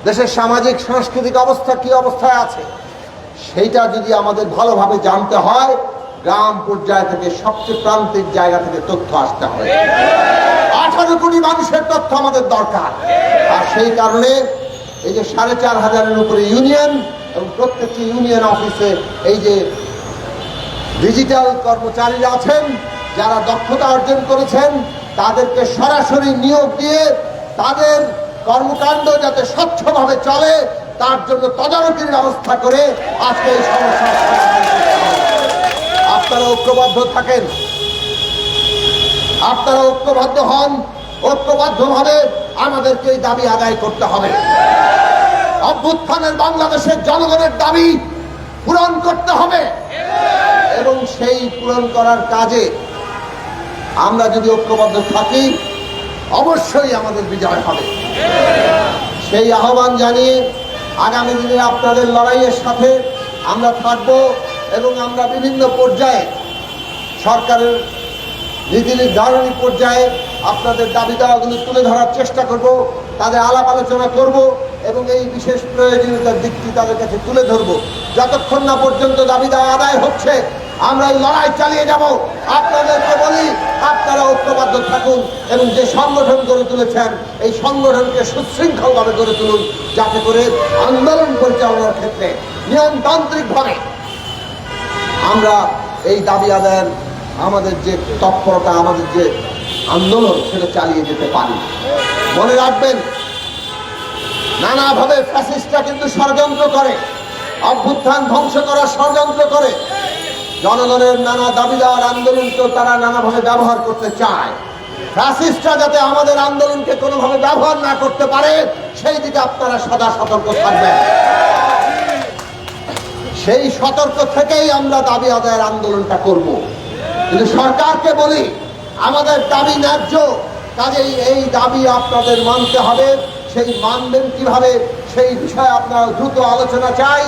দেশের সামাজিক সাংস্কৃতিক অবস্থা কি অবস্থায় আছে সেইটা যদি আমাদের ভালোভাবে জানতে হয়, গ্রাম পর্যায় থেকে সবচেয়ে প্রান্তিক জায়গা থেকে তথ্য আসতে হবে। 18 কোটি মানুষের তথ্য আমাদের দরকার। আর সেই কারণে এই যে 4,500-এর উপরে ইউনিয়ন এবং প্রত্যেকটি ইউনিয়ন অফিসে এই যে ডিজিটাল কর্মচারীরা আছেন, যারা দক্ষতা অর্জন করেছেন, তাদেরকে সরাসরি নিয়োগ দিয়ে তাদের কর্মকাণ্ড যাতে স্বচ্ছভাবে চলে তার জন্য তদারকির ব্যবস্থা করে আজকে এই সমস্যা আপনারা ঐক্যবদ্ধ থাকেন, আপনারা ঐক্যবদ্ধ হন। ঐক্যবদ্ধভাবে আমাদেরকে এই দাবি আদায় করতে হবে। অভ্যুত্থানের বাংলাদেশের জনগণের দাবি পূরণ করতে হবে এবং সেই পূরণ করার কাজে আমরা যদি ঐক্যবদ্ধ থাকি অবশ্যই আমাদের বিজয় হবে। সেই আহ্বান জানিয়ে আগামী দিনে আপনাদের লড়াইয়ের সাথে আমরা থাকব এবং আমরা বিভিন্ন পর্যায়ে সরকারের নীতি নির্ধারণী পর্যায়ে আপনাদের দাবি দাওয়াগুলি তুলে ধরার চেষ্টা করব, তাদের আলাপ আলোচনা করব এবং এই বিশেষ প্রয়োজনীয়তার দিকটি তাদের কাছে তুলে ধরব। যতক্ষণ না পর্যন্ত দাবি দাওয়া আদায় হচ্ছে আমরা এই লড়াই চালিয়ে যাব। আপনাদেরকে বলি, আপনারা ঐক্যবদ্ধ থাকুন এবং যে সংগঠন গড়ে তুলেছেন এই সংগঠনকে সুশৃঙ্খলভাবে গড়ে তুলুন, যাতে করে আন্দোলন পরিচালনার ক্ষেত্রে নিয়মতান্ত্রিকভাবে আমরা এই দাবি আদায়ের আমাদের যে তৎপরতা, আমাদের যে আন্দোলন সেটা চালিয়ে যেতে পারি। মনে রাখবেন, নানাভাবে ফ্যাসিস্টরা কিন্তু ষড়যন্ত্র করে, অভ্যুত্থান ধ্বংস করার ষড়যন্ত্র করে। জনগণের নানা দাবিদার আন্দোলনকে তারা নানাভাবে ব্যবহার করতে চায়। ফ্যাসিস্টরা যাতে আমাদের আন্দোলনকে কোনোভাবে ব্যবহার না করতে পারে সেই দিকে আপনারা সদা সতর্ক থাকবেন। সেই সতর্ক থেকেই আমরা দাবি আদায়ের আন্দোলনটা করব। কিন্তু সরকারকে বলি, আমাদের দাবি ন্যায্য, কাজেই এই দাবি আপনাদের মানতে হবে। সেই মানবেন কিভাবে সেই বিষয়ে আপনারা দ্রুত আলোচনা চাই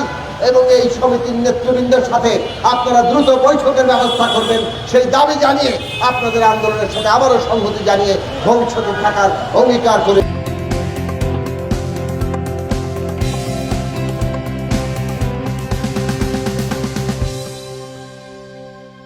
এবং এই সমিতির নেতৃবৃন্দের সাথে আপনারা দ্রুত বৈঠকের ব্যবস্থা করবেন। সেই দাবি জানিয়ে আপনাদের আন্দোলনের সাথে আবারও সংহতি জানিয়ে ভবিষ্যতে থাকার অঙ্গীকার করে